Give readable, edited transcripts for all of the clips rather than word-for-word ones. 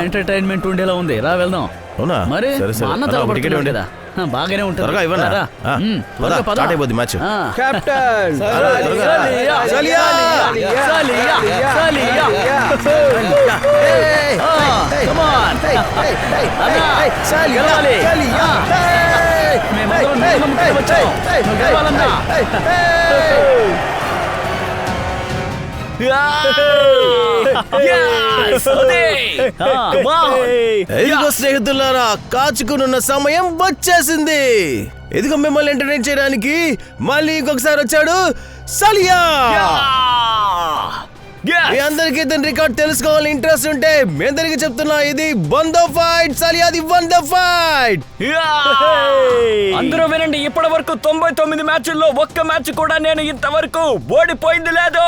Entertainment ఉండేలా ఉంది, రా వెళ్దాం. మరి అన్న తలపడేదా బాగానే ఉంటుంది. మ్యాచ్ స్నేహితులారా, కాచుకున్న సమయం వచ్చేసింది. ఎదుగు మిమ్మల్ని ఎంటర్టైన్ చేయడానికి మళ్ళీ ఇంకొకసారి వచ్చాడు సలియా. మీ అందరికీ ఇతని రికార్డ్ తెలుసుకోవాలని ఇంట్రెస్ట్ ఉంటే మీ అందరికీ చెప్తున్నా, ఇది బందో ఫైట్. సలియాది బందో ఫైట్. అందరూ వినండి, ఇప్పటి వరకు 99 మ్యాచ్ల్లో ఒక్క మ్యాచ్ కూడా నేను ఇంతవరకు ఓడిపోయింది లేదు.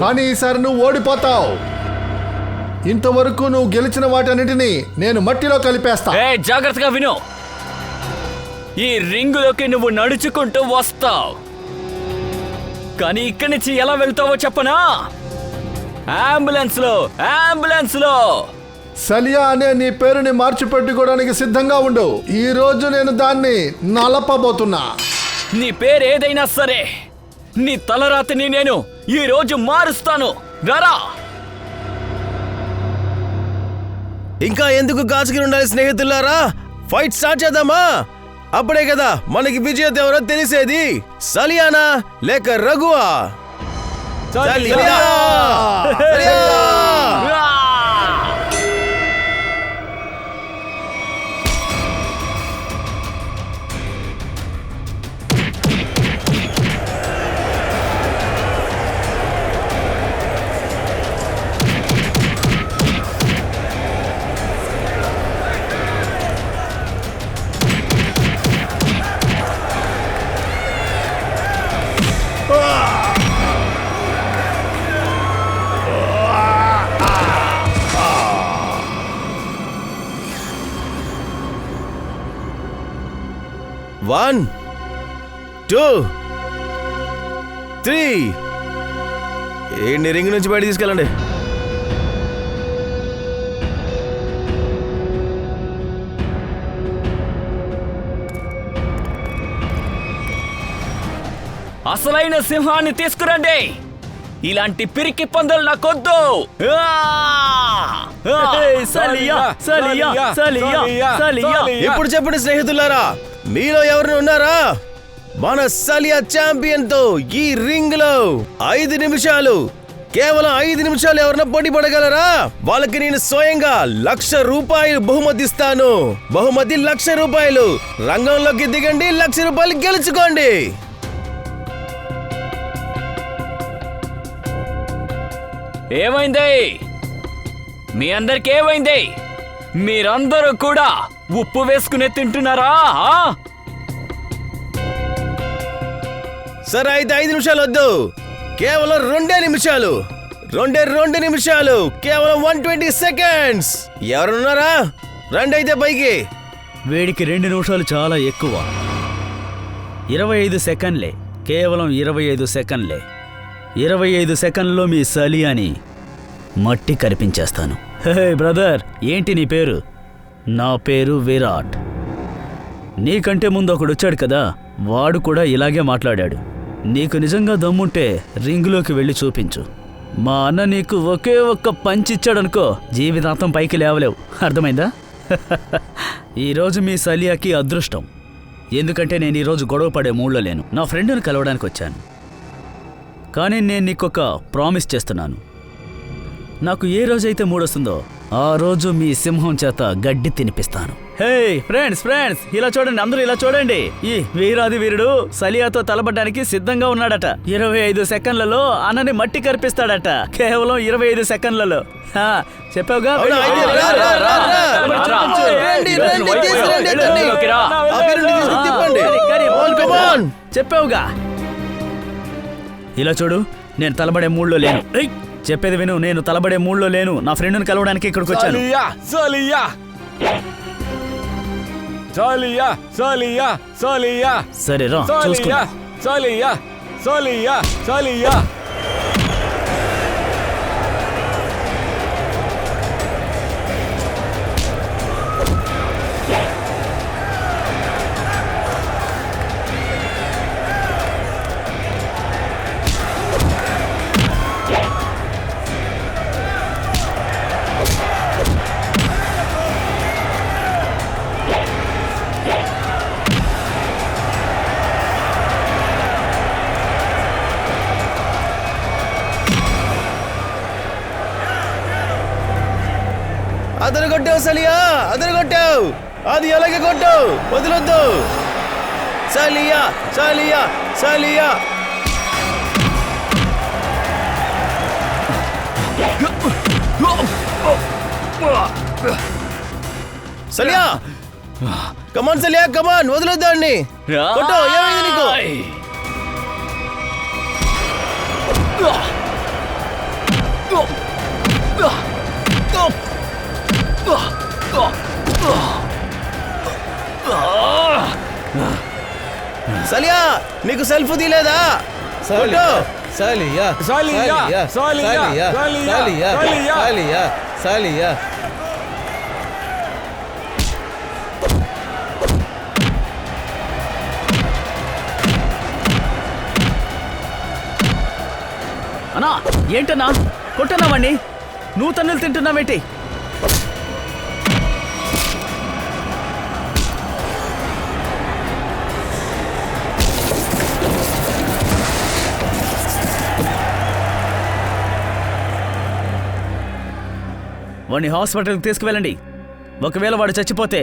కానీ ఈసారి నువ్వు ఓడిపోతావు. ఇంతవరకు నువ్వు గెలిచిన వాటన్నిటిని నేను మట్టిలో కలిపేస్తా. జాగ్రత్తగా విను, ఈ రింగులోకి నువ్వు నడుచుకుంటూ వస్తావు, కానీ ఇక్కడి నుంచి ఎలా వెళ్తావో చెప్పనా? అంబులెన్స్ లో. సలియా అనే నీ పేరుని మార్చి పెట్టుకోవడానికి సిద్ధంగా ఉండు. ఈ రోజు నేను దాన్ని నలపబోతున్నా. నీ పేరు ఏదైనా సరే, నీ తలరాతిని నేను ఈ రోజు మారుస్తాను. రారా. ఇంకా ఎందుకు కాచుకుని ఉండాలి స్నేహితులారా, ఫైట్ స్టార్ట్ చేద్దామా? అప్పుడే కదా మనకి విజేత ఎవరో తెలిసేది. సలియానా లేక రఘువా? One, 2, 3. ఏంటి రింగ్ నుంచి బయట తీసుకెళ్ళండి. అసలైన సింహాన్ని తీసుకురండి. ఇలాంటి పిరికి పందులు నాకొద్దు. ఇప్పుడు చెప్పండి స్నేహితులారా, మీలో ఎవరు ఉన్నారా మన సలియా ఛాంపియన్ తో ఈ రింగ్ లో 5 నిమిషాలు, కేవలం 5 నిమిషాలు ఎవరైనా పోటీ పడగలరా? వాళ్ళకి నేను స్వయంగా ₹1,00,000 బహుమతి ఇస్తాను. బహుమతి ₹1,00,000. రంగంలోకి దిగండి, ₹1,00,000 గెలుచుకోండి. ఏమైంది? మీ అందరికి ఏమైంది? మీరందరూ కూడా ఉప్పు వేసుకునే తింటున్నారా? సరే అయితే 5 నిమిషాలు వద్దు, కేవలం 2 నిమిషాలు. 2 నిమిషాలు, కేవలం 120 సెకండ్స్. ఎవరున్నారా? రండి అయితే పైకి. వేడికి 2 నిమిషాలు చాలా ఎక్కువ. 25 సెకండ్లే, కేవలం 25 సెకండ్లే. 25 సెకండ్లో మీ సలియాని మట్టి కరిపించేస్తాను. హే బ్రదర్, ఏంటి నీ పేరు? నా పేరు విరాట్. నీకంటే ముందు ఒకడు వచ్చాడు కదా, వాడు కూడా ఇలాగే మాట్లాడాడు. నీకు నిజంగా దమ్ముంటే రింగులోకి వెళ్ళి చూపించు. మా అన్న నీకు ఒకే ఒక్క పంచ్ ఇచ్చాడనుకో, జీవితాంతం పైకి లేవలేవు. అర్థమైందా? ఈరోజు మీ సలియాకి అదృష్టం, ఎందుకంటే నేను ఈరోజు గొడవ పడే మూడ్లో లేను. నా ఫ్రెండ్ని కలవడానికి వచ్చాను. కానీ నేను నీకొక ప్రామిస్ చేస్తున్నాను. నాకు ఏ రోజైతే మూడొస్తుందో ఆ రోజు మీ సింహం చేత గడ్డి తినిపిస్తాను. హే ఫ్రెండ్స్, ఇలా చూడండి, అందరూ ఇలా చూడండి. ఈ వీరాది వీరుడు సలియాతో తలబడ్డానికి సిద్ధంగా ఉన్నాడట. 25 సెకండ్లలో అన్నని మట్టి కరిపిస్తాడట. కేవలం 25 సెకండ్లలో. చెప్పావుగా? చెప్పావుగా. ఇలా చూడు, నేను తలబడే మూడ్లో లేను. చెప్పేది విను, నేను తలబడే మూడ్లో లేను. నా ఫ్రెండ్ని కలవడానికి ఇక్కడికి వచ్చాను. సరే రా, చూసుకుంటా. సాలియా సాలియా. అదరు కొట్టావు సలియా, అదరు కొట్టావు. అది అలాగే కొట్టావు, వదిలొద్దు. సలియా సలియా సలియా. సలియా కమాన్ సలియా కమాన్, వదిలొద్దు అండి. కొట్టావు, ఏమైంది నీకు? సలియా నీకు సెల్ఫ్ తీలేదా? సాలియా సాలియా సాలియా సాలియా సాలియా. సాలియా. అన్నా ఏంటన్నా కొట్టన్నావండి? నువ్వు తన్నులు తింటున్నావేంటి? వాడిని హాస్పిటల్కి తీసుకువెళ్ళండి. ఒకవేళ వాడు చచ్చిపోతే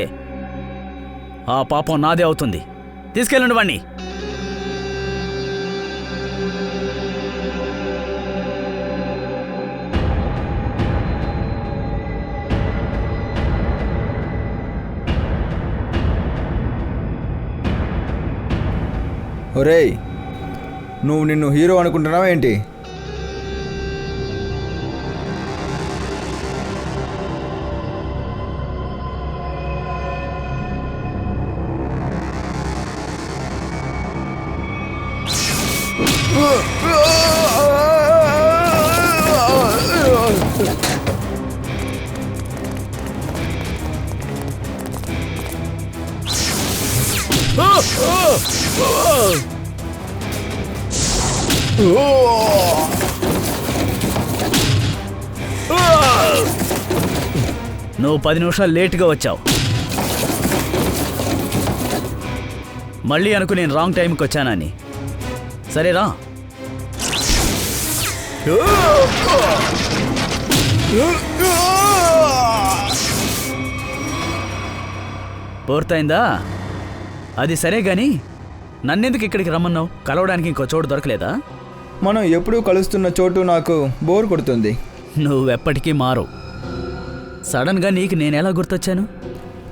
ఆ పాపం నాదే అవుతుంది. తీసుకెళ్ళండి వాణ్ణి. ఒరేయ్, నువ్వు నిన్ను హీరో అనుకుంటున్నావా ఏంటి? నువ్వు 10 నిమిషాలు లేటుగా వచ్చావు. మళ్ళీ అనుకు నేను రాంగ్ టైంకి వచ్చానని. సరేరా. పూర్తయిందా? అది సరే గాని నన్నెందుకు ఇక్కడికి రమ్మన్నావు? కలవడానికి ఇంకో చోటు దొరకలేదా? మనం ఎప్పుడూ కలుస్తున్న చోటు నాకు బోర్ కొడుతుంది. నువ్వెప్పటికీ మారు. సడన్గా నీకు నేనెలా గుర్తొచ్చాను?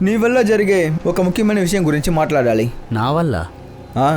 నీ వల్ల జరిగే ఒక ముఖ్యమైన విషయం గురించి మాట్లాడాలి. నా వల్ల? ఆ,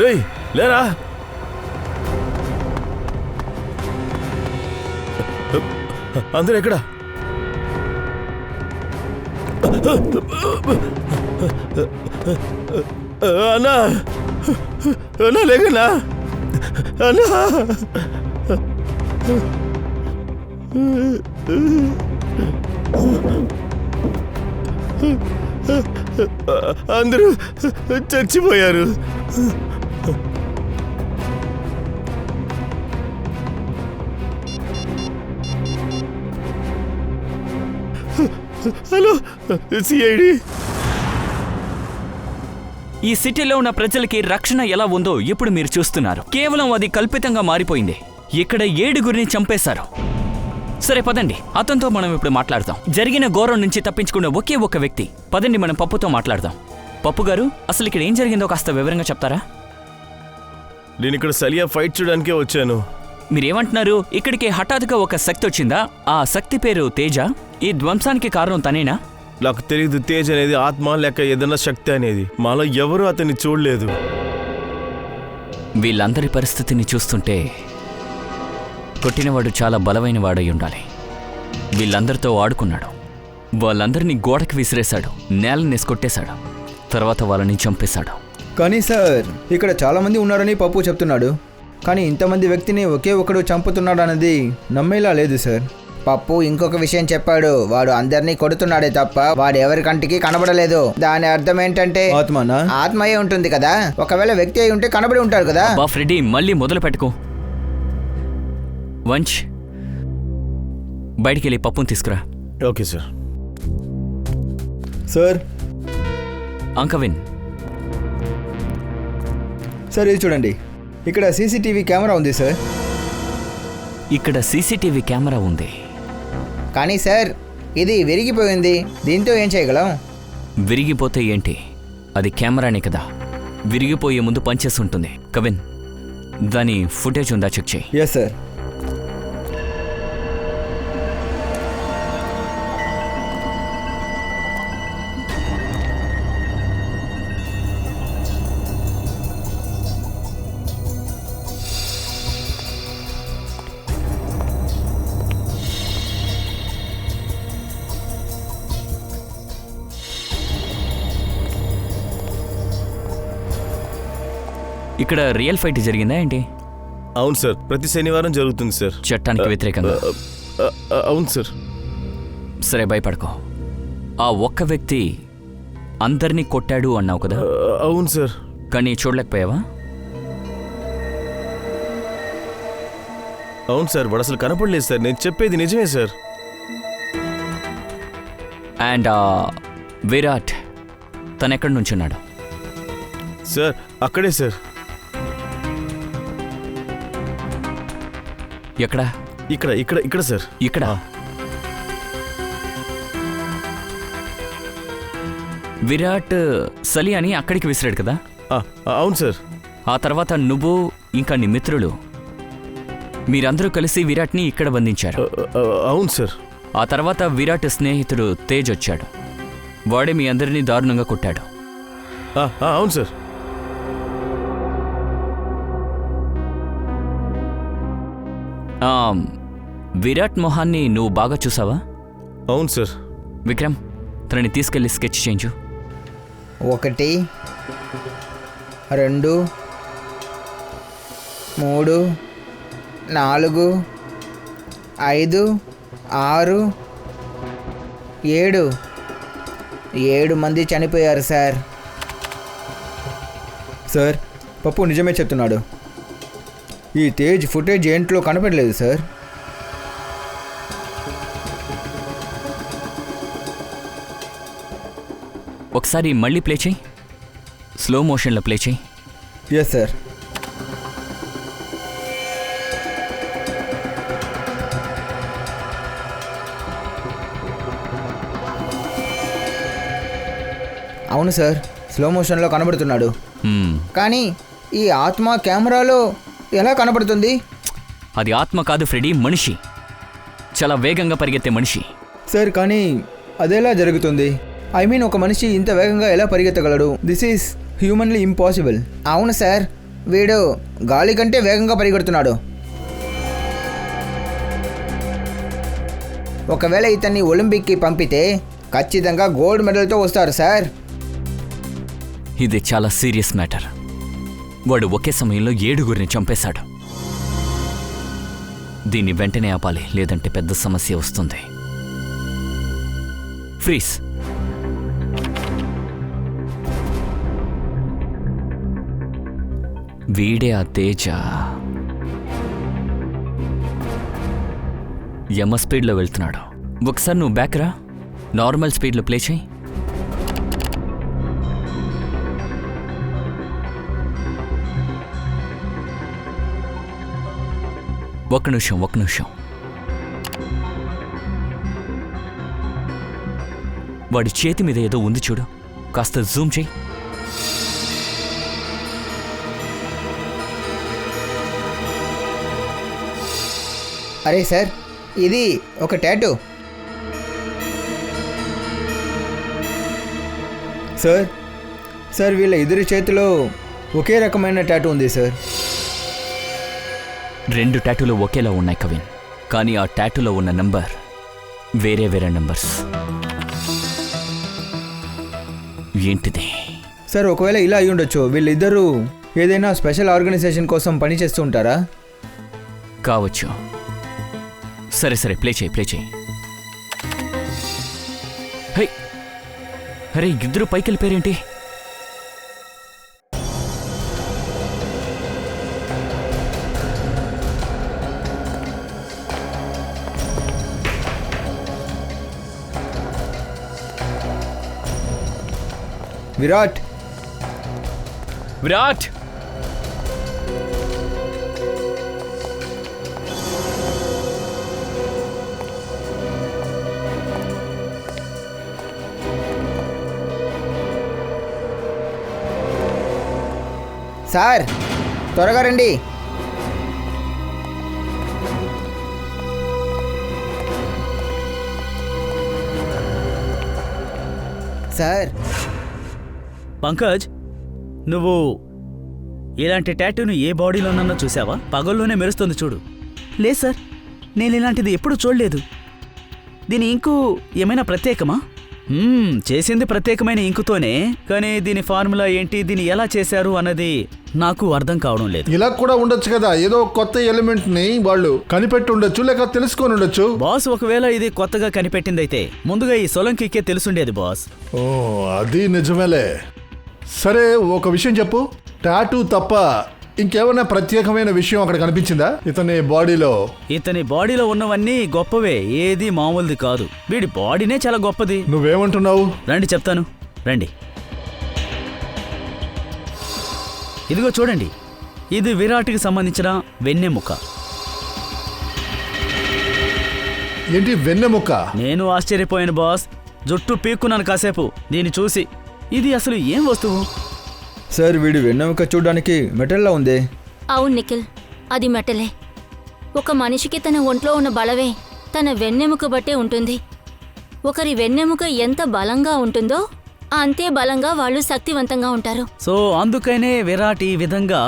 రేయ్ లేరా? అందరూ ఎక్కడ? అన్నా అన్నా లేకన్నా అన్నా. అందరూ చచ్చిపోయారు. Hello CID. ఈ సిటీలో ఉన్న ప్రజలకి రక్షణ ఎలా ఉందో ఇప్పుడు మీరు చూస్తున్నారు. కేవలం అది కల్పితంగా మారిపోయింది. ఇక్కడ 7గురిని చంపేశారు. సరే పదండి, అతనితో మనం ఇప్పుడు మాట్లాడదాం. జరిగిన ఘోరం నుంచి తప్పించుకున్న ఒకే ఒక వ్యక్తి. పదండి మనం పప్పుతో మాట్లాడదాం. పప్పు గారు, అసలు ఇక్కడ ఏం జరిగిందో కాస్త వివరంగా చెప్తారా? నేను ఇక్కడ సలియా ఫైట్ చూడడానికే వచ్చాను. మీరేమంటున్నారు? ఇక్కడికి హఠాత్తుగా ఒక శక్తి వచ్చిందా? ఆ శక్తి పేరు తేజ. ఈ ధ్వంసానికి కారణం తనేనా? నాకు తెలియదు తేజ్ అనేది ఆత్మ లేక ఏదన్నా శక్తి అనేది. మాలో ఎవరూ అతన్ని చూడలేదు. వీళ్ళందరి పరిస్థితిని చూస్తుంటే కొట్టినవాడు చాలా బలమైన వాడై ఉండాలి. వీళ్ళందరితో ఆడుకున్నాడు, వాళ్ళందరినీ గోడకి విసిరేశాడు, నేలనేసి కొట్టేశాడు, తర్వాత వాళ్ళని చంపేశాడు. కానీ సార్, ఇక్కడ చాలామంది ఉన్నారని పప్పు చెప్తున్నాడు. కానీ ఇంతమంది వ్యక్తిని ఒకే ఒకడు చంపుతున్నాడు అన్నది నమ్మేలా లేదు సార్. పప్పు ఇంకొక విషయం చెప్పాడు. వాడు అందరినీ కొడుతున్నాడే తప్ప వాడు ఎవరి కంటికి కనబడలేదు. దాని అర్థం ఏంటంటే ఆత్మనా? ఆత్మయే ఉంటుంది కదా. ఒకవేళ వ్యక్తి అయి ఉంటే కనబడి ఉంటాడు కదా. బా ఫ్రెడీ, మళ్ళీ మొదలు పెట్టుకో. వంచ్, బయటికి వెళ్ళి పప్పుని తీసుకురా. Okay sir. సార్ అంకవిన్, సార్ ఇది చూడండి, ఇక్కడ సీసీటీవీ కెమెరా ఉంది సార్. ఇక్కడ సీసీటీవీ కెమెరా ఉంది. కానీ సార్, ఇది విరిగిపోయింది. దీంతో ఏం చేయగలం? విరిగిపోతే ఏంటి? అది కెమెరానే కదా. విరిగిపోయే ముందు పనిచేసి ఉంటుంది. కవిన్, దాని ఫుటేజ్ ఉందా చెక్ చేయి. Yes sir. ఇక్కడ రియల్ ఫైట్ జరిగిందా ఏంటి? అవును సార్, ప్రతి శనివారం జరుగుతుంది సార్. చట్టానికి వ్యతిరేకంగా. అవును సార్. సరే భయపడకో. ఆ ఒక్క వ్యక్తి అందరినీ కొట్టాడు అన్నావు కదా? అవును సార్. కానీ చూడలేకపోయావా? అవును సార్, వాడు అసలు కనపడలేదు సార్. నేను చెప్పేది నిజమే సార్. అండ్ విరాట్ తను ఎక్కడి నుంచి ఉన్నాడు? సార్ అక్కడే సార్. ఎక్కడ? ఇక్కడ ఇక్కడ ఇక్కడ సార్. ఇక్కడ. విరాట్ సలియాని అక్కడికి విసిరాడు కదా? అవును సార్. ఆ తర్వాత నువ్వు ఇంకా నీ మిత్రులు మీరందరూ కలిసి విరాట్ని ఇక్కడ బంధించారు. అవును సార్. ఆ తర్వాత విరాట్ స్నేహితుడు తేజ్ వచ్చాడు. వాడే మీ అందరినీ దారుణంగా కొట్టాడు. అవును సార్. విరాట్ మొహాన్ని నువ్వు బాగా చూసావా? అవును సార్. విక్రమ్, తనని తీసుకెళ్ళి స్కెచ్ చేయించు. 1 2 3 4 5 6 7 మంది చనిపోయారు సార్. సార్, పప్పు నిజమే చెప్తున్నాడు. ఈ తేజ్ ఫుటేజ్ ఏంట్లో కనపడలేదు సార్. ఒకసారి మళ్ళీ ప్లే చేయి. స్లో మోషన్లో ప్లే చేయి. Yes sir. అవును సార్, స్లో మోషన్లో కనబడుతున్నాడు. కానీ ఈ ఆత్మ కెమెరాలో ఎలా కనబడుతుంది? అది ఆత్మ కాదు ఫ్రెడీ, మనిషి. చాలా వేగంగా పరిగెత్తే మనిషి. సార్, కానీ అదెలా జరుగుతుంది? ఐ మీన్, ఒక మనిషి ఇంత వేగంగా ఎలా పరిగెత్తగలడు? This is humanly impossible. అవును సార్, వీడు గాలి కంటే వేగంగా పరిగెడుతున్నాడు. ఒకవేళ ఇతన్ని ఒలింపిక్కి పంపితే ఖచ్చితంగా గోల్డ్ మెడల్తో వస్తారు సార్. ఇది చాలా సీరియస్ మ్యాటర్. వాడు ఒకే సమయంలో 7గురిని చంపేశాడు. దీన్ని వెంటనే ఆపాలి, లేదంటే పెద్ద సమస్య వస్తుంది. ఫ్రీజ్. వీడే ఆ తేజ. యమ స్పీడ్లో వెళ్తున్నాడు. ఒకసారి నువ్వు బ్యాక్ రా. నార్మల్ స్పీడ్లో ప్లే చేయి. ఒక్క నిమిషం. వాడి చేతి మీద ఏదో ఉంది చూడు, కాస్త జూమ్ చేయి. అరే సార్, ఇది ఒక టాటూ. సార్ వీళ్ళ ఇద్దరి చేతిలో ఒకే రకమైన టాటూ ఉంది సార్. 2 టాటూలు ఒకేలా ఉన్నాయి కవిన్, కానీ ఆ టాటూలో ఉన్న నంబర్ వేరే నంబర్స్. ఏంటిది? సార్ ఒకవేళ ఇలా అయి ఉండొచ్చు. వీళ్ళిద్దరూ ఏదైనా స్పెషల్ ఆర్గనైజేషన్ కోసం పనిచేస్తూ ఉంటారా? కావచ్చు. సరే ప్లే చేయి. హై, అరే ఇద్దరు పైకి వెళ్ళిపోయారేంటి? విరాట్, సార్ త్వరగా రండి. సార్, పంకజ్, నువ్వు ఇలాంటి టాటూను ఏ బాడీలోనన్నా చూసావా? పగల్లోనే మెరుస్తుంది చూడు. లేదు సార్, నేను ఇలాంటిది ఎప్పుడు చూడలేదు. దీని ఇంకు ఏమైనా ప్రత్యేకమా? చేసింది ప్రత్యేకమైన ఇంకుతోనే, కానీ దీని ఫార్ములా ఏంటి, దీన్ని ఎలా చేశారు అన్నది నాకు అర్థం కావడం లేదు. ఇలా కూడా ఉండొచ్చు కదా, ఏదో కొత్త ఎలిమెంట్ ని వాళ్ళు కనిపెట్టి ఉండొచ్చు, లేక తెలుసుకొని ఉండొచ్చు. బాస్, ఒకవేళ ఇది కొత్తగా కనిపెట్టిందైతే ముందుగా ఈ సొలంకికే తెలుసుండేది బాస్. ఓ, అది నిజమేలే. సరే, ఒక విషయం చెప్పు. టాటూ తప్ప ఇంకేమైనా ప్రత్యేకమైన విషయం అక్కడ కనిపించిందా ఇతని బాడీలో? ఇతని బాడీలో ఉన్నవన్నీ గొప్పవే, ఏది మామూలుది కాదు. వీడి బాడీనే చాలా గొప్పది. నువ్వేమంటున్నావు? రండి చెప్తాను, రండి. ఇదిగో చూడండి, ఇది విరాట్కి సంబంధించిన వెన్నెముక. ఏంటి వెన్నెముక? నేను ఆశ్చర్యపోయాను బాస్, జుట్టు పీక్కున్నాను కాసేపు దీన్ని చూసి. ఇది అసలు ఏం వస్తువు? సార్ వీడి వెన్నెముక చూడడానికి మెటల్లా ఉంది. అవును నిఖిల్, అది మెటలే. ఒక మనిషికి తన ఒంట్లో ఉన్న బలవే తన వెన్నెముక బట్టే ఉంటుంది. ఒకరి వెన్నెముక ఎంత బలంగా ఉంటుందో అంతే బలంగా వాళ్ళు శక్తివంతంగా ఉంటారు. సో అందుకనే విరాట్ ఈ విధంగా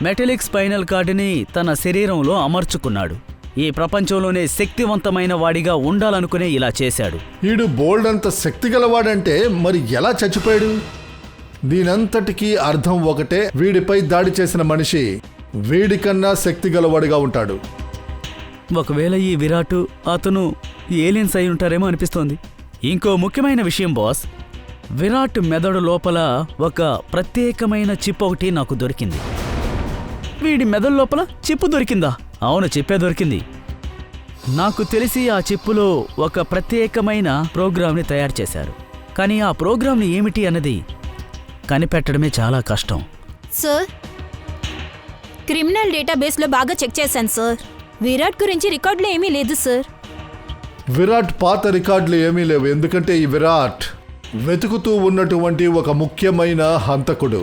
మెటలిక్ స్పైనల్ కార్డుని తన శరీరంలో అమర్చుకున్నాడు. ఈ ప్రపంచంలోనే శక్తివంతమైన వాడిగా ఉండాలనుకునే ఇలా చేశాడు. వీడు బోల్డ్ అంత శక్తి గలవాడంటే మరి ఎలా చచ్చిపోయాడు? దీనంతటికీ అర్థం ఒకటే, వీడిపై దాడి చేసిన మనిషి వీడికన్నా శక్తి గలవాడిగా ఉంటాడు. ఒకవేళ ఈ విరాట్ అతను ఏలియన్స్ అయి ఉంటారేమో అనిపిస్తోంది. ఇంకో ముఖ్యమైన విషయం బాస్, విరాట్ మెదడు లోపల ఒక ప్రత్యేకమైన చిప్ ఒకటి నాకు దొరికింది. వీడి మెదడు లోపల చిప్పు దొరికిందా? అవును, చిప్పే దొరికింది. నాకు తెలిసి ఆ చిప్పులో ఒక ప్రత్యేకమైన ప్రోగ్రామ్ని తయారు చేశారు. కానీ ఆ ప్రోగ్రామ్ని ఏమిటి అన్నది కనిపెట్టడమే చాలా కష్టం. సార్, క్రిమినల్ డేటాబేస్లో బాగా చెక్ చేశాను సార్. విరాట్ గురించి రికార్డులో ఏమీ లేదు సార్. విరాట్ పాత రికార్డులు ఏమీ లేవు, ఎందుకంటే ఈ విరాట్ వెతుకుతూ ఉన్నటువంటి ఒక ముఖ్యమైన హంతకుడు.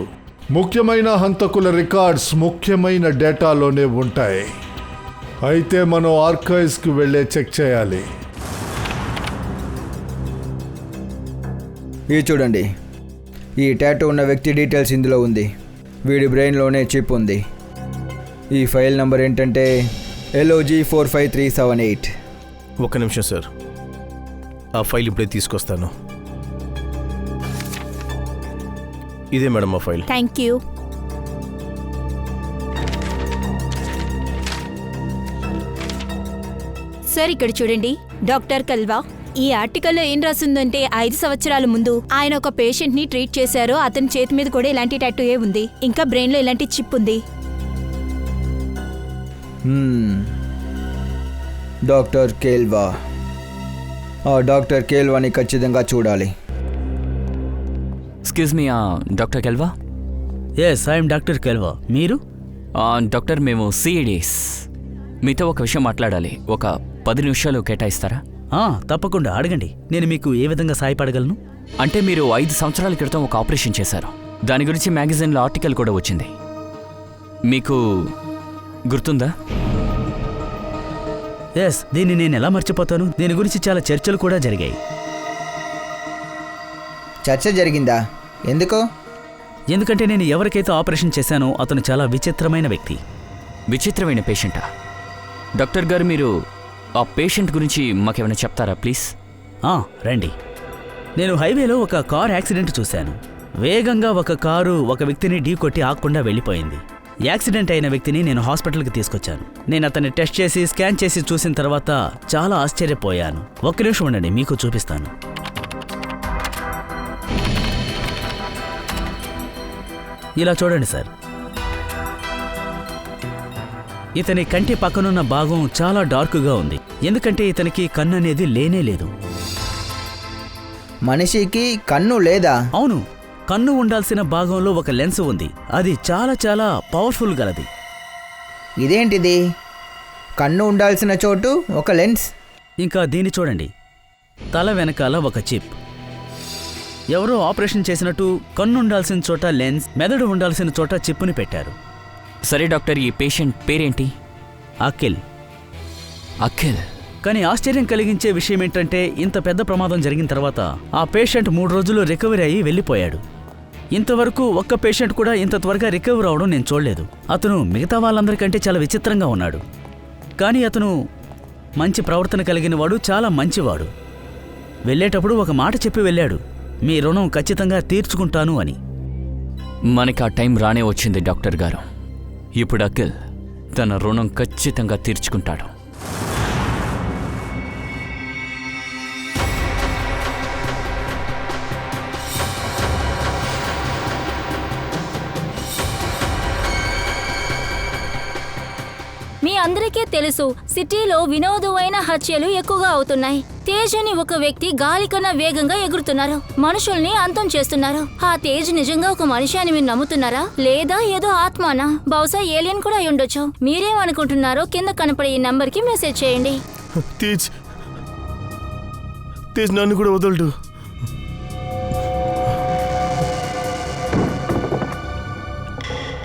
ముఖ్యమైన హంతకుల రికార్డ్స్ ముఖ్యమైన డేటాలోనే ఉంటాయి. అయితే మనం ఆర్కైవ్స్కి వెళ్ళే చెక్ చేయాలి. ఇది చూడండి, ఈ టాటూ ఉన్న వ్యక్తి డీటెయిల్స్ ఇందులో ఉంది. వీడి బ్రెయిన్లోనే చిప్ ఉంది. ఈ ఫైల్ నంబర్ ఏంటంటే LOG45378. ఒక్క నిమిషం సార్, ఆ ఫైల్ ఇప్పుడే తీసుకొస్తాను. ఇదే మేడం ఆ ఫైల్. Thank you. సార్ ఇక్కడ చూడండి, డాక్టర్ కల్వా. ఈ ఆర్టికల్లో ఏం రాసిందంటే 5 సంవత్సరాల ముందు ఆయన ఒక పేషెంట్ ని ట్రీట్ చేశారు. అతని చేతి మీద కూడా ఇలాంటి టాటూయే ఉంది. ఇంకా బ్రెయిన్ లో ఇలాంటి చిప్ ఉంది. Doctor Kelva. ఆ డాక్టర్ కేల్వాని ఖచ్చితంగా చూడాలి. Excuse me, doctor Kelva? Yes, I'm doctor Kelva. మీరు? డాక్టర్, మేము CIDs మీతో ఒక విషయం మాట్లాడాలి. ఒక 10 నిమిషాలు కేటాయిస్తారా? తప్పకుండా అడగండి. నేను మీకు ఏ విధంగా సాయపడగలను? అంటే మీరు 5 సంవత్సరాల క్రితం ఒక ఆపరేషన్ చేశారు. దాని గురించి మ్యాగజైన్లో ఆర్టికల్ కూడా వచ్చింది. మీకు గుర్తుందా? ఎస్, దీన్ని నేను ఎలా మర్చిపోతాను? దీని గురించి చాలా చర్చలు కూడా జరిగాయి. చర్చ జరిగిందా? ఎందుకు? ఎందుకంటే నేను ఎవరికైతే ఆపరేషన్ చేశానో అతను చాలా విచిత్రమైన వ్యక్తి. విచిత్రమైన పేషెంటా? డాక్టర్ గారు, మీరు ఆ పేషెంట్ గురించి మాకేమైనా చెప్తారా ప్లీజ్? రండి. నేను హైవేలో ఒక కార్ యాక్సిడెంట్ చూశాను. వేగంగా ఒక కారు ఒక వ్యక్తిని ఢీకొట్టి ఆగకుండా వెళ్ళిపోయింది. యాక్సిడెంట్ అయిన వ్యక్తిని నేను హాస్పిటల్కి తీసుకొచ్చాను. నేను అతన్ని టెస్ట్ చేసి స్కాన్ చేసి చూసిన తర్వాత చాలా ఆశ్చర్యపోయాను. ఒక్క నిమిషం ఉండండి, మీకు చూపిస్తాను. ఇలా చూడండి సార్, ఇతని కంటి పక్కనున్న భాగం చాలా డార్క్గా ఉంది. ఎందుకంటే ఇతనికి కన్ను అనేది లేనే లేదు. మనిషికి కన్ను లేదా? అవును, కన్ను ఉండాల్సిన భాగంలో ఒక లెన్స్ ఉంది. అది చాలా చాలా పవర్ఫుల్ గలది. ఇదేంటిది? కన్ను ఉండాల్సిన చోటు ఒక లెన్స్. ఇంకా దీన్ని చూడండి, తల వెనకాల ఒక చిప్. ఎవరో ఆపరేషన్ చేసినట్టు కన్ను ఉండాల్సిన చోట లెన్స్, మెదడు ఉండాల్సిన చోట చిప్పుని పెట్టారు. సరే డాక్టర్, ఈ పేషెంట్ పేరేంటి? అఖిల్. అఖిల్. కానీ ఆశ్చర్యం కలిగించే విషయం ఏంటంటే, ఇంత పెద్ద ప్రమాదం జరిగిన తర్వాత ఆ పేషెంట్ 3 రోజుల్లో రికవరీ అయ్యి వెళ్ళిపోయాడు. ఇంతవరకు ఒక్క పేషెంట్ కూడా ఇంత త్వరగా రికవర్ అవడం నేను చూడలేదు. అతను మిగతా వాళ్ళందరికంటే చాలా విచిత్రంగా ఉన్నాడు. కానీ అతను మంచి ప్రవర్తన కలిగిన వాడు, చాలా మంచివాడు. వెళ్ళేటప్పుడు ఒక మాట చెప్పి వెళ్ళాడు, మీ రుణం ఖచ్చితంగా తీర్చుకుంటాను అని. మనకి ఆ టైం రానే వచ్చింది డాక్టర్ గారు. ఇప్పుడు అఖిల్ తన రుణం ఖచ్చితంగా తీర్చుకుంటాడు. మీ అందరికీ తెలుసు, సిటీలో వినోదమైన హత్యలు ఎక్కువగా అవుతున్నాయి. తేజ్ అని ఒక వ్యక్తి గాలి కన్నా వేగంగా ఎగురుతున్నారు, మనుషుల్ని అంతం చేస్తున్నారు. ఆ తేజ్ నిజంగా ఒక మనిషి అని మీరు నమ్ముతున్నారా, లేదా ఏదో ఆత్మానా? బహుశా ఏలియన్ కూడా అయి ఉండొచ్చు. మీరేమనుకుంటున్నారో కింద కనపడే ఈ నంబర్కి మెసేజ్ చేయండి. తేజ్ నన్ను కూడా వదలడు.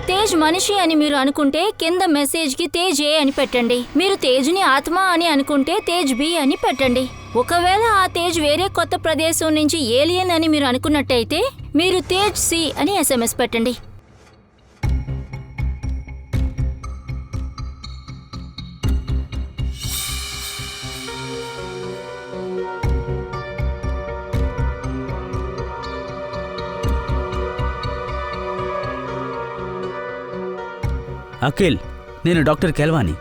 తేజ్ మనిషి అని మీరు అనుకుంటే కింద మెసేజ్ కి తేజ్ ఏ అని పెట్టండి. మీరు తేజ్ని ఆత్మ అని అనుకుంటే తేజ్ బి అని పెట్టండి. ఒకవేళ ఆ తేజ్ వేరే కొత్త ప్రదేశం నుంచి ఏలియన్ అని మీరు అనుకున్నట్టయితే మీరు తేజ్ సి అని SMS పెట్టండి. అఖిల్, నేను డాక్టర్ కెల్వాని.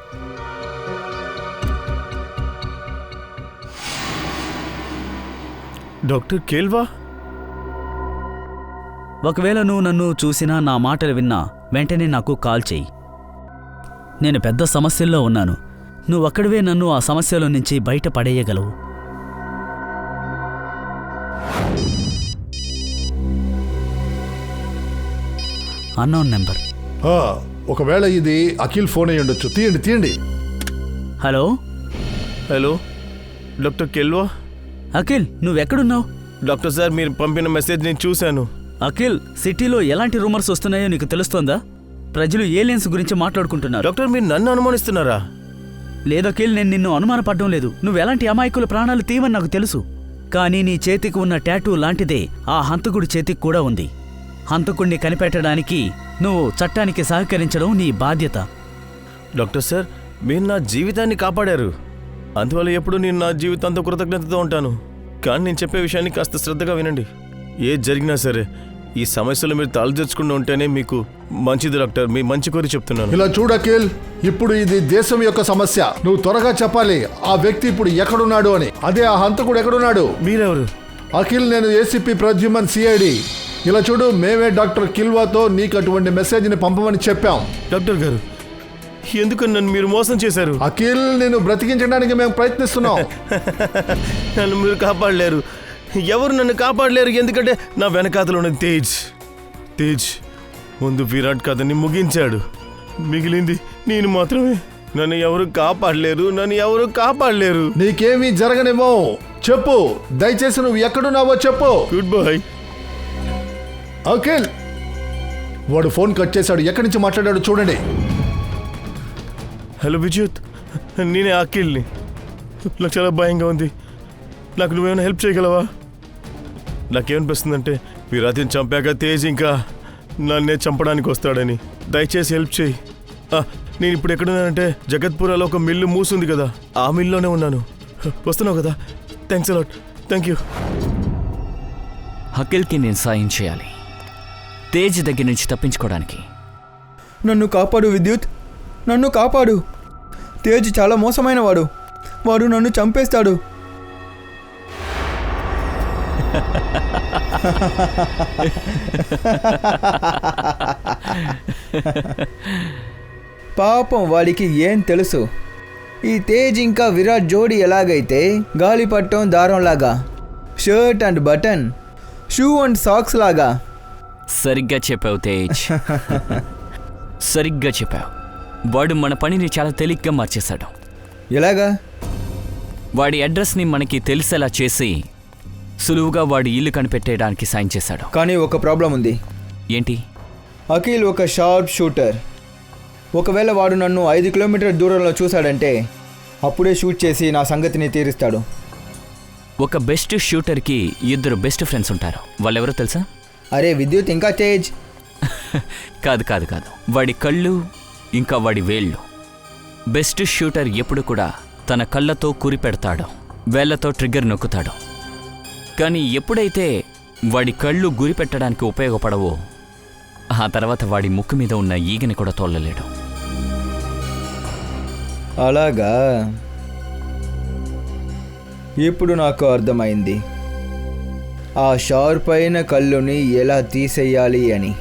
డాక్టర్ కేల్వా? ఒకవేళ నువ్వు నన్ను చూసినా, నా మాటలు విన్నా వెంటనే నాకు కాల్ చెయ్యి. నేను పెద్ద సమస్యల్లో ఉన్నాను. నువ్వొక్కడివే నన్ను ఆ సమస్యలో నుంచి బయట పడేయగలవు. Unknown number. ఒకవేళ ఇది అఖిల్ ఫోన్ అయ్యి ఉండొచ్చు. తీయండి. హలో డాక్టర్ కేల్వా? అఖిల్, నువ్వెక్కడున్నావు? డాక్టర్ సార్, మీరు పంపిన మెసేజ్ నేను చూశాను. అఖిల్, సిటీలో ఎలాంటి రూమర్స్ వస్తున్నాయో నీకు తెలుస్తోందా? ప్రజలు ఏలియన్స్ గురించి మాట్లాడుకుంటున్నారు. డాక్టర్, మీరు నన్ను అనుమానిస్తున్నారా? లేదు అఖిల్, నేను నిన్ను అనుమానపడ్డం లేదు. నువ్వెలాంటి అమాయకుల ప్రాణాలు తీవని నాకు తెలుసు. కానీ నీ చేతికి ఉన్న టాటూ లాంటిదే ఆ హంతకుడి చేతికి కూడా ఉంది. హంతకుడిని కనిపెట్టడానికి నువ్వు చట్టానికి సహకరించడం నీ బాధ్యత. డాక్టర్ సార్, మీరు నా జీవితాన్ని కాపాడారు. అందువల్ల ఎప్పుడు నేను నా జీవితంతో కృతజ్ఞతతో ఉంటాను. కానీ నేను చెప్పే విషయాన్ని కాస్త శ్రద్ధగా వినండి. ఏది జరిగినా సరే ఈ సమస్యలో మీరు తలదెచ్చుకుంటూ ఉంటేనే మీకు మంచిది డాక్టర్. మీ మంచి కోరి చెప్తున్నాను. ఇలా చూడు అఖిల్, ఇప్పుడు ఇది దేశం యొక్క సమస్య. నువ్వు త్వరగా చెప్పాలి ఆ వ్యక్తి ఇప్పుడు ఎక్కడున్నాడు అని. అదే ఆ హంతకుడు ఎక్కడున్నాడు? మీరెవరు? అఖిల్, నేను ఏసీపీ ప్రద్యుమన్, CID. ఇలా చూడు, మేమే డాక్టర్ కిల్వాతో నీకు అటువంటి మెసేజ్ని పంపమని చెప్పాం. డాక్టర్ గారు, ఎందుకు నన్ను మీరు మోసం చేశారు? అఖిల్, నేను బ్రతికించడానికి మేము ప్రయత్నిస్తున్నాం. నన్ను మీరు కాపాడలేరు. ఎవరు నన్ను కాపాడలేరు, ఎందుకంటే నా వెనకాతలో ఉన్న తేజ్ ముందు విరాట్ కథని ముగించాడు. మిగిలింది నేను మాత్రమే. నన్ను ఎవరు కాపాడలేరు. నీకేమీ జరగనేమో. చెప్పు, దయచేసి నువ్వు ఎక్కడున్నావో చెప్పు. Good bye. అఖిల్, వాడు ఫోన్ కట్ చేశాడు. ఎక్కడి నుంచి మాట్లాడాడు చూడండి. హలో విద్యుత్, నేనే అఖిల్ని. నాకు చాలా భయంగా ఉంది. నాకు నువ్వేమైనా హెల్ప్ చేయగలవా? నాకేమనిపిస్తుందంటే విరాట్ని చంపాక తేజ్ ఇంకా నన్నే చంపడానికి వస్తాడని. దయచేసి హెల్ప్ చేయి. నేను ఇప్పుడు ఎక్కడున్నానంటే జగత్పురాలో ఒక మిల్లు మూసింది కదా, ఆ మిల్లులోనే ఉన్నాను. వస్తున్నావు కదా? Thanks a lot. Thank you. అఖిల్కి నేను సాయం చేయాలి, తేజ్ దగ్గర నుంచి తప్పించుకోవడానికి. నన్ను కాపాడు విద్యుత్, నన్ను కాపాడు. తేజ్ చాలా మోసమైన వాడు. వాడు నన్ను చంపేస్తాడు. పాపం, వాడికి ఏం తెలుసు? ఈ తేజ్ ఇంకా విరాట్ జోడి ఎలాగైతే గాలిపట్టం దారంలాగా, shirt and button, shoe and socks లాగా. సరిగ్గా చెప్పావు తేజ్, సరిగ్గా చెప్పావు. వాడు మన పనిని చాలా తేలిగ్గా మార్చేశాడు. ఎలాగా? వాడి అడ్రస్ని మనకి తెలిసేలా చేసి సులువుగా వాడి ఇల్లు కనిపెట్టేయడానికి సాయం చేశాడు. కానీ ఒక ప్రాబ్లం ఉంది. ఏంటి? అఖిల్ ఒక షార్ప్ షూటర్. ఒకవేళ వాడు నన్ను 5 కిలోమీటర్ దూరంలో చూశాడంటే అప్పుడే షూట్ చేసి నా సంగతిని తీరుస్తాడు. ఒక బెస్ట్ షూటర్కి 2 బెస్ట్ ఫ్రెండ్స్ ఉంటారు. వాళ్ళెవరో తెలుసా? అరే విద్యుత్, ఇంకా తేజ్. కాదు కాదు కాదు, వాడి కళ్ళు ఇంకా వాడి వేళ్ళు. బెస్ట్ షూటర్ ఎప్పుడు కూడా తన కళ్ళతో కురిపెడతాడు, వేళ్లతో ట్రిగ్గర్ నొక్కుతాడు. కానీ ఎప్పుడైతే వాడి కళ్ళు గురి పెట్టడానికి ఉపయోగపడవో ఆ తర్వాత వాడి ముక్కు మీద ఉన్న ఈగని కూడా తోలలేడు. అలాగా, ఇప్పుడు నాకు అర్థమైంది ఆ షార్ప్ అయిన కళ్ళుని ఎలా తీసేయాలి అని.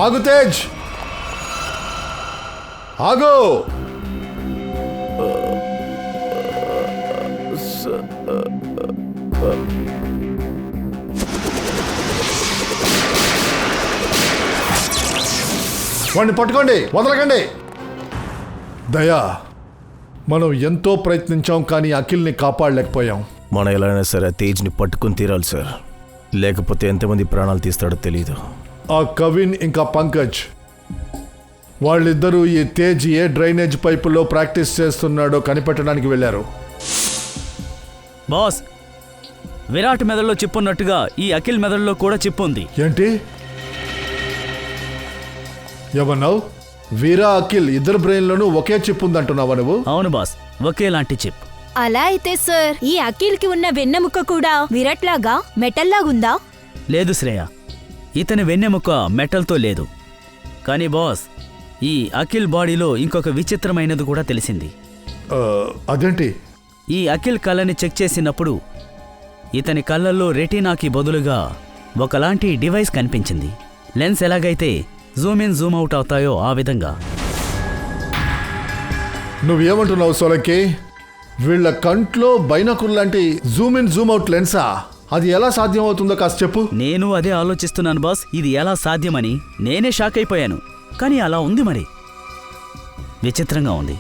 ఆగు తేజ్, ఆగు. వాడిని పట్టుకోండి, వదలకండి. దయా, మనం ఎంతో ప్రయత్నించాం కానీ అఖిల్ని కాపాడలేకపోయాం. మనం ఎలాగైనా సరే తేజ్ని పట్టుకుని తీరాలి సార్, లేకపోతే ఎంతమంది ప్రాణాలు తీస్తాడో తెలీదు. ఆ కవిన్ ఇంకా పంకజ్ వాళ్ళిద్దరూ ఈ తేజ్ ఏ డ్రైనేజ్ పైపులో ప్రాక్టీస్ చేస్తున్నాడో కనిపెట్టడానికి వెళ్ళారు. బాస్, విరాట్ మెదడులో చిప్పున్నట్టుగా ఈ అఖిల్ మెదడులో కూడా చిప్పు ఉంది. ఏంటి ఏమన్నావు? వీరా అఖిల్ ఇద్దరు బ్రెయిన్లోనూ ఒకే చిప్ ఉందంటున్నావా నువ్వు? అవును బాస్, ఒకేలాంటి చిప్. అలా అయితే సార్, ఈ అఖిల్కి ఉన్న వెన్నెముక కూడా విరాట్ లాగా మెటల్ లాగుందా? లేదు శ్రేయ, ఇతని వెన్నెముక మెటల్తో లేదు. కానీ బాస్, ఈ అఖిల్ బాడీలో ఇంకొక విచిత్రమైనది కూడా తెలిసింది. అదేంటి? ఈ అఖిల్ కళ్ళని చెక్ చేసినప్పుడు ఇతని కళ్ళల్లో రెటీనాకి బదులుగా ఒకలాంటి డివైస్ కనిపించింది. లెన్స్ ఎలాగైతే జూమ్ ఇన్ జూమ్ అవుట్ అవుతాయో ఆ విధంగా. నువ్వేమంటున్నావు సోలంకి? వీళ్ళ కంట్లో బైనాకుల్ లాంటి జూమ్ ఇన్ జూమ్ అవుట్ లెన్సా? అది ఎలా సాధ్యం అవుతుందో కాస్త చెప్పు. నేను అదే ఆలోచిస్తున్నాను బాస్, ఇది ఎలా సాధ్యమని. నేనే షాక్ అయిపోయాను. కానీ అలా ఉంది మరి. విచిత్రంగా ఉంది.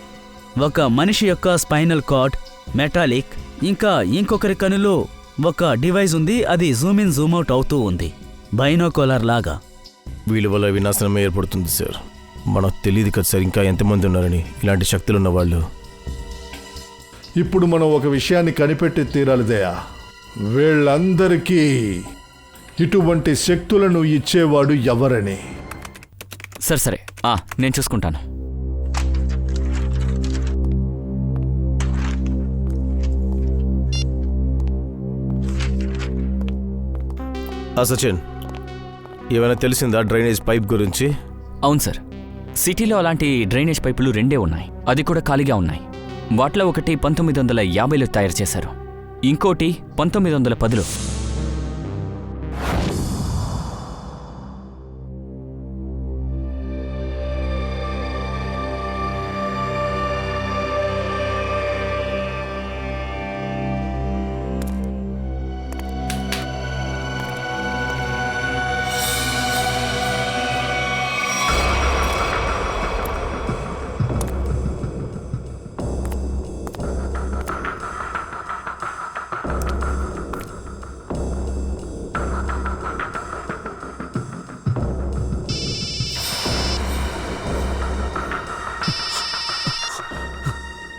ఒక మనిషి యొక్క స్పైనల్ కార్డ్ మెటాలిక్, ఇంకా ఇంకొకరి కనులో ఒక డివైస్ ఉంది, అది జూమ్ ఇన్ జూమ్ అవుట్ అవుతూ ఉంది, బైనోకులర్ లాగా. వీళ్ళ వల్ల వినాశనమే ఏర్పడుతుంది సార్. మనకు తెలియదు కదా సార్ ఇంకా ఎంతమంది ఉన్నారని ఇలాంటి శక్తులు ఉన్న వాళ్ళు. ఇప్పుడు మనం ఒక విషయాన్ని కనిపెట్టి తీరాలి దయా. వీళ్ళందరికీ ఇటువంటి శక్తులను ఇచ్చేవాడు ఎవరని. సరే నేను చూసుకుంటాను. సచిన్, ఏమైనా తెలిసిందా డ్రైనేజ్ పైప్ గురించి? అవును సార్, సిటీలో అలాంటి డ్రైనేజ్ పైపులు 2 ఉన్నాయి. అది కూడా ఖాళీగా ఉన్నాయి. వాటిలో ఒకటి 1950లో తయారు చేశారు, ఇంకోటి 1910లో.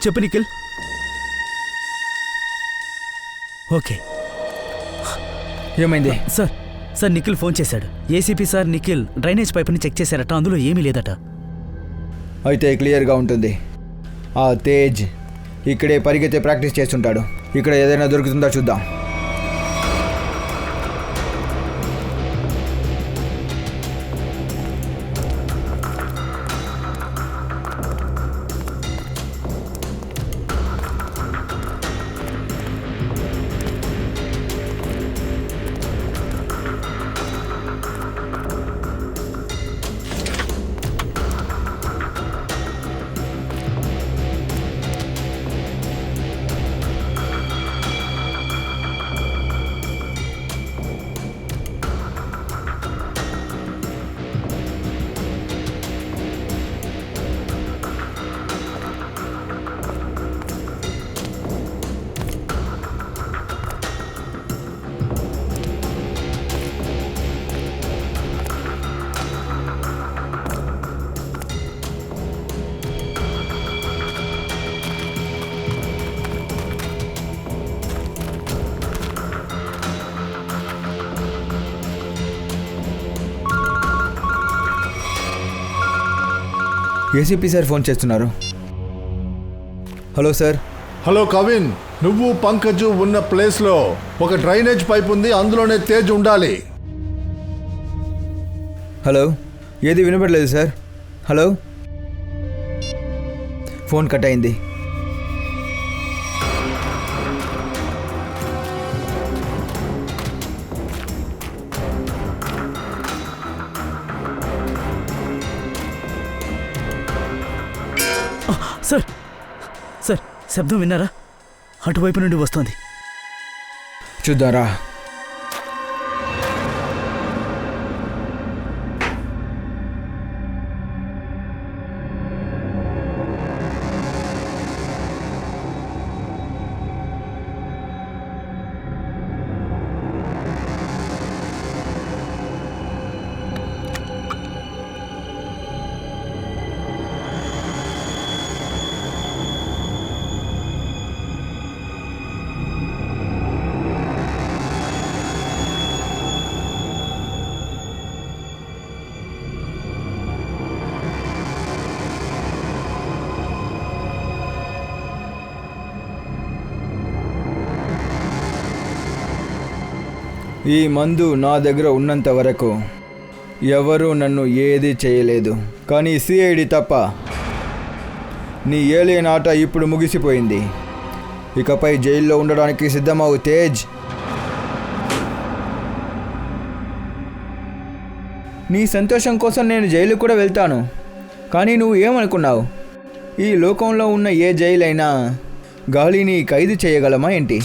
చెప్పు నిఖిల్. ఓకే ఏమైంది? సార్ నిఖిల్ ఫోన్ చేశాడు. ఏసీపీ సార్ నిఖిల్ డ్రైనేజ్ పైపుని చెక్ చేశారట, అందులో ఏమీ లేదట. అయితే క్లియర్గా ఉంటుంది. ఆ తేజ్ ఇక్కడే పరిగెత్తే ప్రాక్టీస్ చేస్తుంటాడు. ఇక్కడ ఏదైనా దొరుకుతుందా చూద్దాం. ఏసీపీ సార్ ఫోన్ చేస్తున్నారు. Hello sir. హలో కవిన్, నువ్వు పంకజు ఉన్న ప్లేస్లో ఒక డ్రైనేజ్ పైప్ ఉంది, అందులోనే తేజ్ ఉండాలి. హలో, ఏది వినపడలేదు సార్. హలో, ఫోన్ కట్ అయింది. సార్ శబ్దం విన్నారా? అటువైపు నుండి వస్తోంది. చూద్దారా. ఈ మందు నా దగ్గర ఉన్నంత వరకు ఎవరూ నన్ను ఏదీ చేయలేదు. కానీ సిఐడి తప్ప. నీ ఏలియన్ ఆట ఇప్పుడు ముగిసిపోయింది. ఇకపై జైల్లో ఉండడానికి సిద్ధమవు తేజ్. నీ సంతోషం కోసం నేను జైలు కూడా వెళ్తాను. కానీ నువ్వు ఏమనుకున్నావు? ఈ లోకంలో ఉన్న ఏ జైలైనా గాలిని ఖైదు చేయగలమా ఏంటి?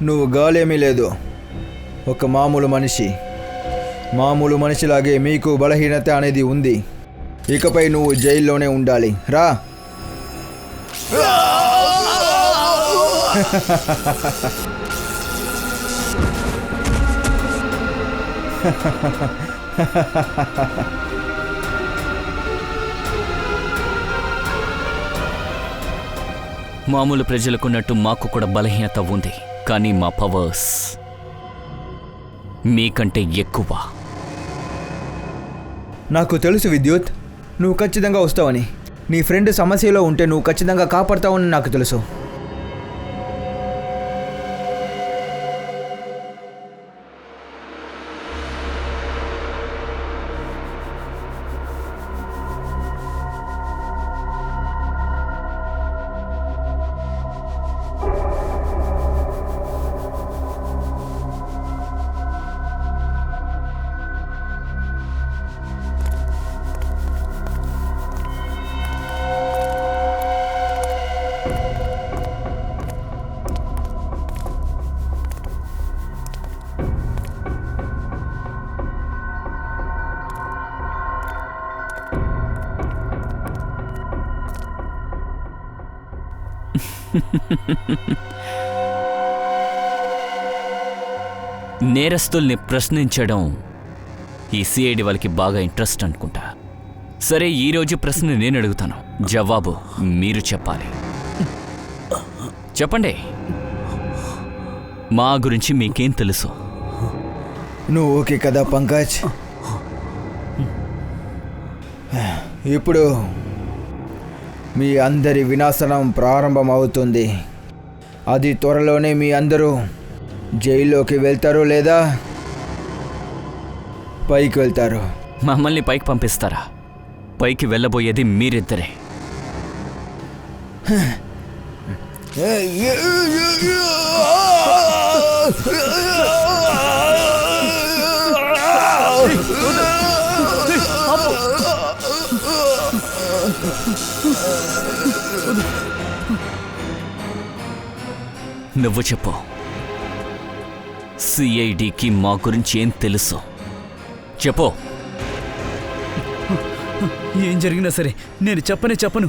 నువ్వు గాలేమీ లేదు, ఒక మామూలు మనిషి. మామూలు మనిషిలాగే మీకు బలహీనత అనేది ఉంది. ఇకపై నువ్వు జైల్లోనే ఉండాలి. రా. మామూలు ప్రజలకున్నట్టు మాకు కూడా బలహీనత ఉంది, కానీ మా పవర్స్ మీకంటే ఎక్కువ. నాకు తెలుసు విద్యుత్, నువ్వు ఖచ్చితంగా వస్తావని. నీ ఫ్రెండ్ సమస్యలో ఉంటే నువ్వు ఖచ్చితంగా కాపాడతావని నాకు తెలుసు. నేరస్తుల్ని ప్రశ్నించడం ఈ సిఐడి వాళ్ళకి బాగా ఇంట్రెస్ట్ అనుకుంటా. సరే, ఈరోజు ప్రశ్న నేను అడుగుతాను, జవాబు మీరు చెప్పాలి. చెప్పండి, మా గురించి మీకేం తెలుసు? నువ్వు ఓకే కదా పంకజ్? ఇప్పుడు మీ అందరి వినాశనం ప్రారంభమవుతుంది. అది త్వరలోనే మీ అందరూ జైల్లోకి వెళ్తారు లేదా పైకి వెళ్తారు. మమ్మల్ని పైకి పంపిస్తారా? పైకి వెళ్ళబోయేది మీరిద్దరే. నువ్వు చెప్పు, సిఐడికి మా గురించి ఏం తెలుసు? చెప్పు. ఏం జరిగినా సరే నేను చెప్పను.